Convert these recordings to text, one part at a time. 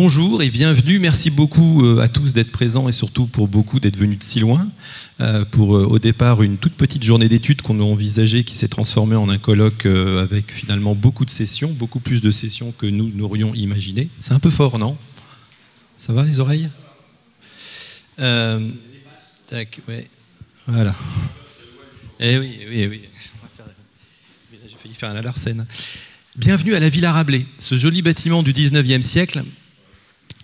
Bonjour et bienvenue. Merci beaucoup à tous d'être présents et surtout pour beaucoup d'être venus de si loin. Pour au départ une toute petite journée d'études qu'on a envisagée qui s'est transformée en un colloque avec finalement beaucoup de sessions, beaucoup plus de sessions que nous n'aurions imaginé. C'est un peu fort, non? Ça va les oreilles? Tac, ouais. Voilà. Eh oui. J'ai failli faire un Larsen. Bienvenue à la Villa Rabelais. Ce joli bâtiment du 19e siècle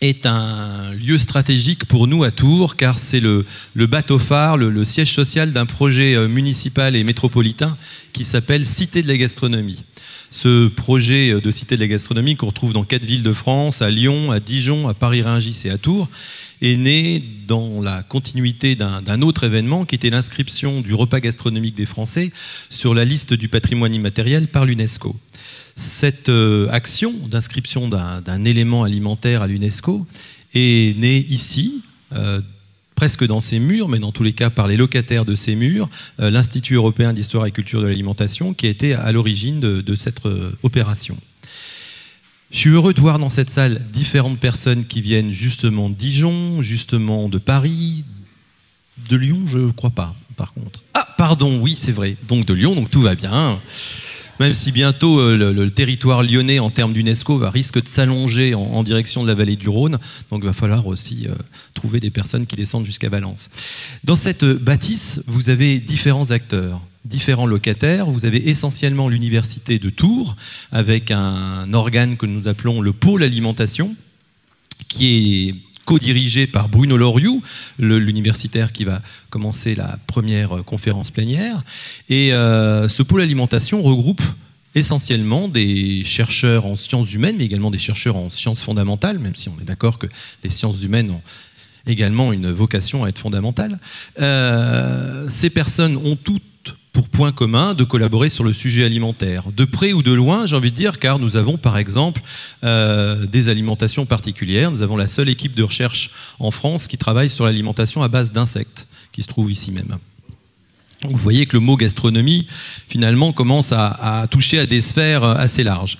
est un lieu stratégique pour nous à Tours, car c'est le bateau phare, le siège social d'un projet municipal et métropolitain qui s'appelle Cité de la Gastronomie. Ce projet de Cité de la Gastronomie qu'on retrouve dans 4 villes de France, à Lyon, à Dijon, à Paris-Rungis et à Tours, est né dans la continuité d'un autre événement qui était l'inscription du repas gastronomique des Français sur la liste du patrimoine immatériel par l'UNESCO. Cette action d'inscription d'un élément alimentaire à l'UNESCO est née ici, presque dans ces murs, mais dans tous les cas par les locataires de ces murs, l'Institut européen d'histoire et culture de l'alimentation, qui a été à l'origine de cette opération. Je suis heureux de voir dans cette salle différentes personnes qui viennent justement de Dijon, justement de Paris, de Lyon, je ne crois pas, par contre. Ah, pardon, oui, c'est vrai, donc de Lyon, donc tout va bien. Même si bientôt le territoire lyonnais en termes d'UNESCO risque de s'allonger en direction de la vallée du Rhône, donc il va falloir aussi trouver des personnes qui descendent jusqu'à Valence. Dans cette bâtisse, vous avez différents acteurs, différents locataires. Vous avez essentiellement l'université de Tours, avec un organe que nous appelons le pôle alimentation, qui est co-dirigé par Bruno Loriou, l'universitaire qui va commencer la première conférence plénière. Et ce pôle alimentation regroupe essentiellement des chercheurs en sciences humaines, mais également des chercheurs en sciences fondamentales, même si on est d'accord que les sciences humaines ont également une vocation à être fondamentale. Ces personnes ont toutes pour point commun de collaborer sur le sujet alimentaire. De près ou de loin, j'ai envie de dire, car nous avons par exemple des alimentations particulières. Nous avons la seule équipe de recherche en France qui travaille sur l'alimentation à base d'insectes, qui se trouve ici même. Donc vous voyez que le mot gastronomie, finalement, commence à toucher à des sphères assez larges.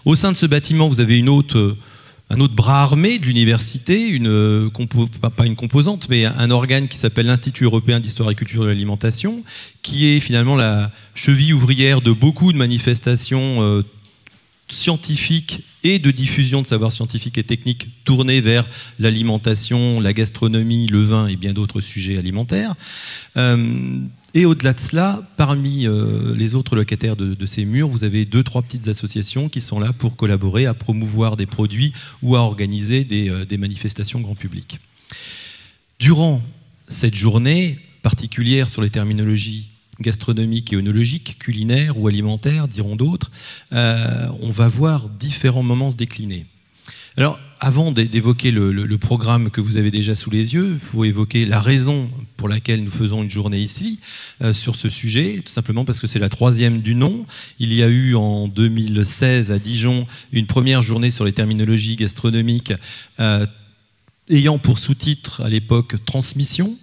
Au sein de ce bâtiment, vous avez un autre bras armé de l'université, pas une composante, mais un organe qui s'appelle l'Institut européen d'histoire et culture de l'alimentation, qui est finalement la cheville ouvrière de beaucoup de manifestations scientifiques et de diffusion de savoirs scientifiques et techniques tournés vers l'alimentation, la gastronomie, le vin et bien d'autres sujets alimentaires. Et au-delà de cela, parmi les autres locataires de ces murs, vous avez 2-3 petites associations qui sont là pour collaborer à promouvoir des produits ou à organiser des manifestations grand public. Durant cette journée particulière sur les terminologies gastronomiques et œnologiques, culinaires ou alimentaires, diront d'autres, on va voir différents moments se décliner. Alors, avant d'évoquer le programme que vous avez déjà sous les yeux, il faut évoquer la raison pour laquelle nous faisons une journée ici sur ce sujet, tout simplement parce que c'est la 3e du nom. Il y a eu en 2016 à Dijon une première journée sur les terminologies gastronomiques ayant pour sous-titre à l'époque « Transmission »,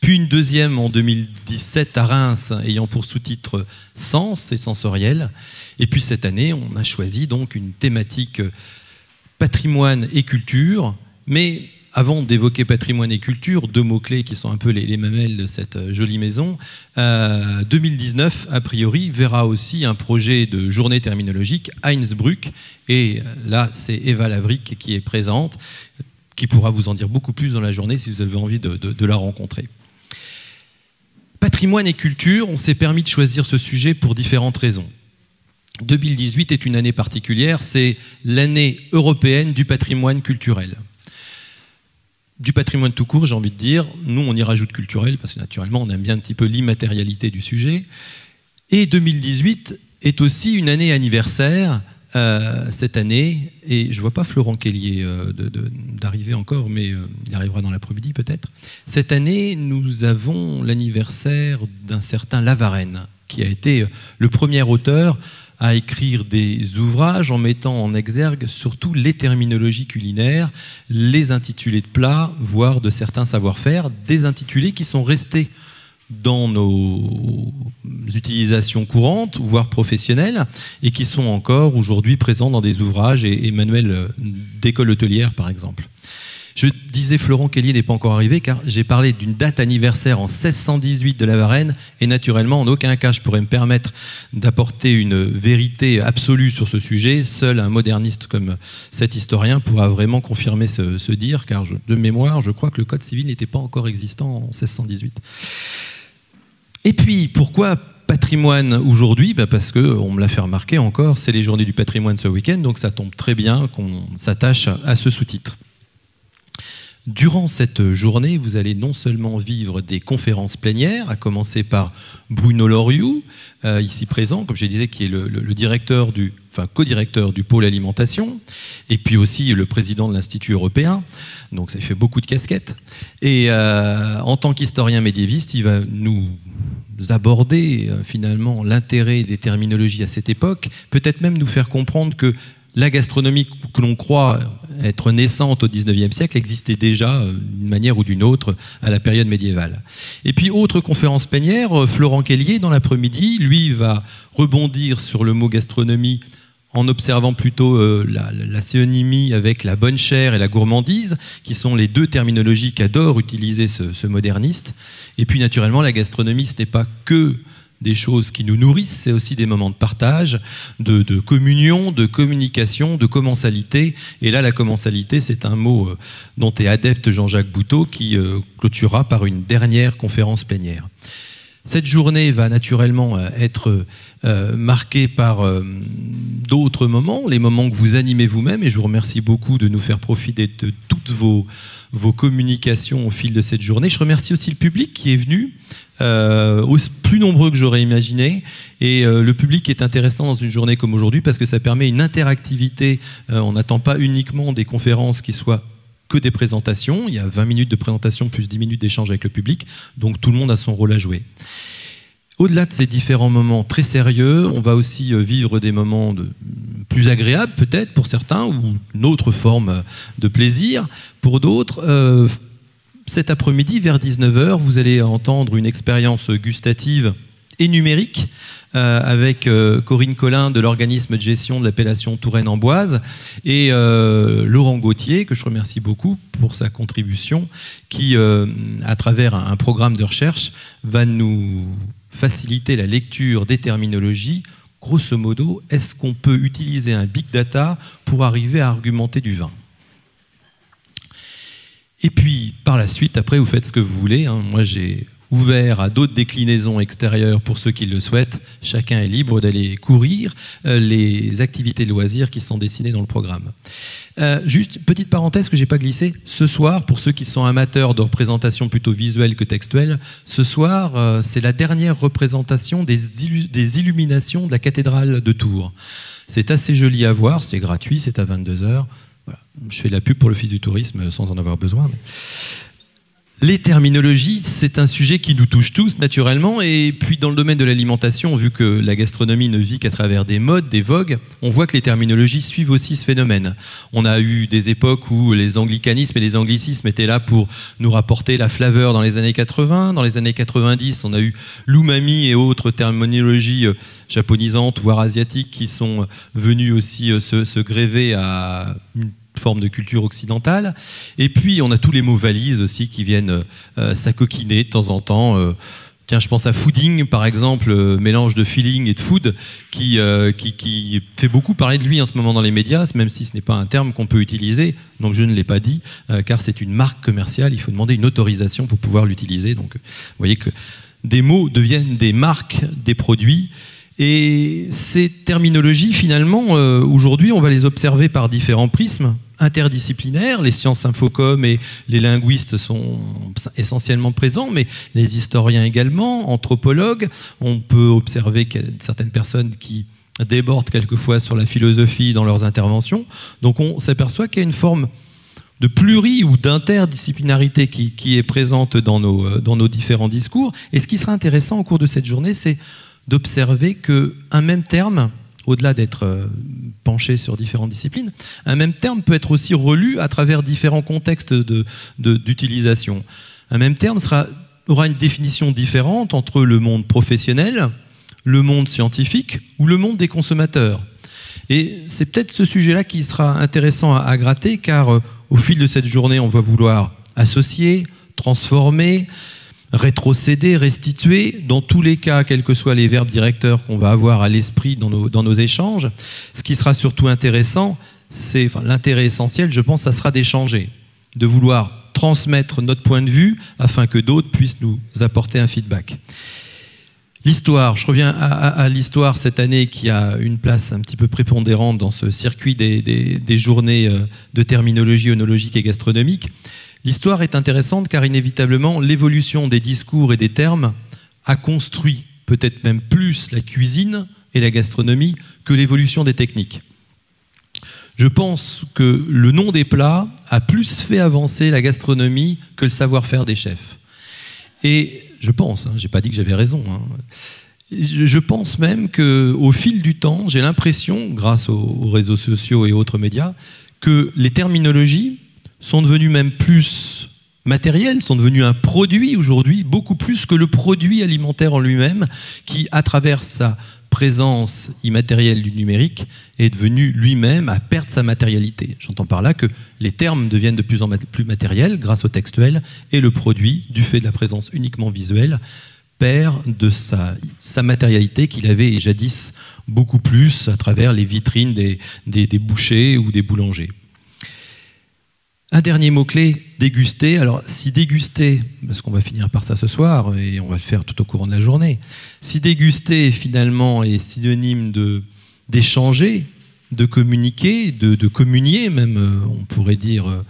puis une deuxième en 2017 à Reims ayant pour sous-titre « Sens et sensoriel ». Et puis cette année, on a choisi donc une thématique patrimoine et culture, mais avant d'évoquer patrimoine et culture, 2 mots-clés qui sont un peu les mamelles de cette jolie maison, 2019, a priori, verra aussi un projet de journée terminologique à Innsbruck, et là, c'est Eva Lavric qui est présente, qui pourra vous en dire beaucoup plus dans la journée si vous avez envie de la rencontrer. Patrimoine et culture, on s'est permis de choisir ce sujet pour différentes raisons. 2018 est une année particulière, c'est l'année européenne du patrimoine culturel. Du patrimoine tout court, j'ai envie de dire. Nous, on y rajoute culturel, parce que naturellement, on aime bien un petit peu l'immatérialité du sujet. Et 2018 est aussi une année anniversaire, cette année, et je ne vois pas Florent Kellier d'arriver encore, mais il arrivera dans l'après-midi peut-être. Cette année, nous avons l'anniversaire d'un certain Lavarenne, qui a été le premier auteur à écrire des ouvrages en mettant en exergue surtout les terminologies culinaires, les intitulés de plats, voire de certains savoir-faire, des intitulés qui sont restés dans nos utilisations courantes, voire professionnelles, et qui sont encore aujourd'hui présents dans des ouvrages et manuels d'école hôtelière, par exemple. Je disais, Florent Kellier n'est pas encore arrivé, car j'ai parlé d'une date anniversaire en 1618 de la Varenne, et naturellement, en aucun cas, je pourrais me permettre d'apporter une vérité absolue sur ce sujet. Seul un moderniste comme cet historien pourra vraiment confirmer ce dire, car de mémoire, je crois que le Code civil n'était pas encore existant en 1618. Et puis, pourquoi patrimoine aujourd'hui? Parce qu'on me l'a fait remarquer encore, c'est les journées du patrimoine ce week-end, donc ça tombe très bien qu'on s'attache à ce sous-titre. Durant cette journée, vous allez non seulement vivre des conférences plénières, à commencer par Bruno Loriou, ici présent, comme je disais, qui est le directeur co-directeur du pôle alimentation, et puis aussi le président de l'Institut européen, donc ça fait beaucoup de casquettes. Et en tant qu'historien médiéviste, il va nous aborder finalement l'intérêt des terminologies à cette époque, peut-être même nous faire comprendre que la gastronomie que l'on croit être naissante au XIXe siècle existait déjà d'une manière ou d'une autre à la période médiévale. Et puis, autre conférence plénière, Florent Kellier, dans l'après-midi, lui va rebondir sur le mot gastronomie en observant plutôt la synonymie avec la bonne chère et la gourmandise, qui sont les deux terminologies qu'adore utiliser ce moderniste. Et puis, naturellement, la gastronomie, ce n'est pas que des choses qui nous nourrissent, c'est aussi des moments de partage, de communion, de communication, de commensalité. Et là, la commensalité, c'est un mot dont est adepte Jean-Jacques Bouteau, qui clôturera par une dernière conférence plénière. Cette journée va naturellement être marquée par d'autres moments, les moments que vous animez vous-même, et je vous remercie beaucoup de nous faire profiter de toutes vos communications au fil de cette journée. Je remercie aussi le public qui est venu, plus nombreux que j'aurais imaginé, et le public est intéressant dans une journée comme aujourd'hui parce que ça permet une interactivité. On n'attend pas uniquement des conférences qui soient que des présentations, il y a 20 minutes de présentation plus 10 minutes d'échange avec le public, donc tout le monde a son rôle à jouer. Au-delà de ces différents moments très sérieux, on va aussi vivre des moments plus agréables peut-être pour certains, ou une autre forme de plaisir pour d'autres. Cet après-midi, vers 19h, vous allez entendre une expérience gustative et numérique avec Corinne Collin de l'organisme de gestion de l'appellation Touraine-Amboise et Laurent Gauthier, que je remercie beaucoup pour sa contribution, qui, à travers un programme de recherche, va nous faciliter la lecture des terminologies. Grosso modo, est-ce qu'on peut utiliser un big data pour arriver à argumenter du vin ? Et puis, par la suite, après, vous faites ce que vous voulez. Moi, j'ai ouvert à d'autres déclinaisons extérieures pour ceux qui le souhaitent. Chacun est libre d'aller courir les activités de loisirs qui sont dessinées dans le programme. Juste, petite parenthèse que je n'ai pas glissée. Ce soir, pour ceux qui sont amateurs de représentation plutôt visuelle que textuelle, ce soir, c'est la dernière représentation des illuminations de la cathédrale de Tours. C'est assez joli à voir, c'est gratuit, c'est à 22h. Voilà. Je fais de la pub pour l'Office du tourisme sans en avoir besoin. Mais... Les terminologies, c'est un sujet qui nous touche tous naturellement, et puis dans le domaine de l'alimentation, vu que la gastronomie ne vit qu'à travers des modes, des vogues, on voit que les terminologies suivent aussi ce phénomène. On a eu des époques où les anglicanismes et les anglicismes étaient là pour nous rapporter la flaveur dans les années 80. Dans les années 90, on a eu l'umami et autres terminologies japonisantes, voire asiatiques, qui sont venues aussi se gréver à une forme de culture occidentale. Et puis, on a tous les mots valises aussi qui viennent s'acoquiner de temps en temps. Tiens, je pense à fooding, par exemple, mélange de feeling et de food, qui fait beaucoup parler de lui en ce moment dans les médias, même si ce n'est pas un terme qu'on peut utiliser. Donc, je ne l'ai pas dit, car c'est une marque commerciale. Il faut demander une autorisation pour pouvoir l'utiliser. Donc, vous voyez que des mots deviennent des marques, des produits. Et ces terminologies, finalement, aujourd'hui, on va les observer par différents prismes interdisciplinaires. Les sciences infocom et les linguistes sont essentiellement présents, mais les historiens également, anthropologues. On peut observer qu'il y a certaines personnes qui débordent quelquefois sur la philosophie dans leurs interventions. Donc on s'aperçoit qu'il y a une forme de pluri- ou d'interdisciplinarité qui est présente dans nos différents discours. Et ce qui sera intéressant au cours de cette journée, c'est d'observer qu'un même terme, au-delà d'être penché sur différentes disciplines, un même terme peut être aussi relu à travers différents contextes d'utilisation. Un même terme sera aura une définition différente entre le monde professionnel, le monde scientifique ou le monde des consommateurs. Et c'est peut-être ce sujet-là qui sera intéressant à gratter, car au fil de cette journée, on va vouloir associer, transformer, rétrocéder, restituer, dans tous les cas, quels que soient les verbes directeurs qu'on va avoir à l'esprit dans nos échanges. Ce qui sera surtout intéressant, l'intérêt essentiel, je pense, ça sera d'échanger, de vouloir transmettre notre point de vue afin que d'autres puissent nous apporter un feedback. L'histoire, je reviens à l'histoire cette année qui a une place un petit peu prépondérante dans ce circuit des journées de terminologie œnologique et gastronomique. L'histoire est intéressante car inévitablement l'évolution des discours et des termes a construit peut-être même plus la cuisine et la gastronomie que l'évolution des techniques. Je pense que le nom des plats a plus fait avancer la gastronomie que le savoir-faire des chefs. Et je pense, je n'ai pas dit que j'avais raison, je pense même qu'au fil du temps, j'ai l'impression, grâce aux réseaux sociaux et autres médias, que les terminologies sont devenues même plus matérielles, sont devenues un produit aujourd'hui, beaucoup plus que le produit alimentaire en lui-même, qui, à travers sa présence immatérielle du numérique, est devenu lui-même à perdre sa matérialité. J'entends par là que les termes deviennent de plus en plus matériels grâce au textuel, et le produit, du fait de la présence uniquement visuelle, perd de sa matérialité qu'il avait jadis beaucoup plus à travers les vitrines des bouchers ou des boulangers. Un dernier mot-clé, déguster. Alors, si déguster, parce qu'on va finir par ça ce soir, et on va le faire tout au courant de la journée, si déguster finalement est synonyme d'échanger, de communiquer, de communier même, on pourrait dire,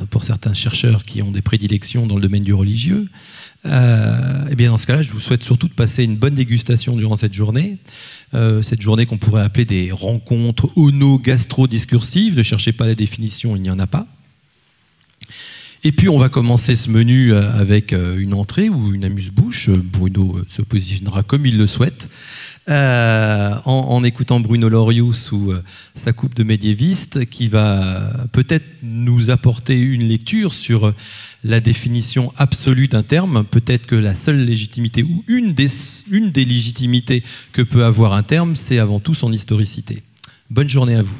pour certains chercheurs qui ont des prédilections dans le domaine du religieux, et bien dans ce cas-là, je vous souhaite surtout de passer une bonne dégustation durant cette journée qu'on pourrait appeler des rencontres ono-gastro-discursives. Ne cherchez pas la définition, il n'y en a pas. Et puis on va commencer ce menu avec une entrée ou une amuse-bouche. Bruno se positionnera comme il le souhaite, en écoutant Bruno Loriot sous sa coupe de médiéviste, qui va peut-être nous apporter une lecture sur la définition absolue d'un terme. Peut-être que la seule légitimité ou une des légitimités que peut avoir un terme, c'est avant tout son historicité. Bonne journée à vous.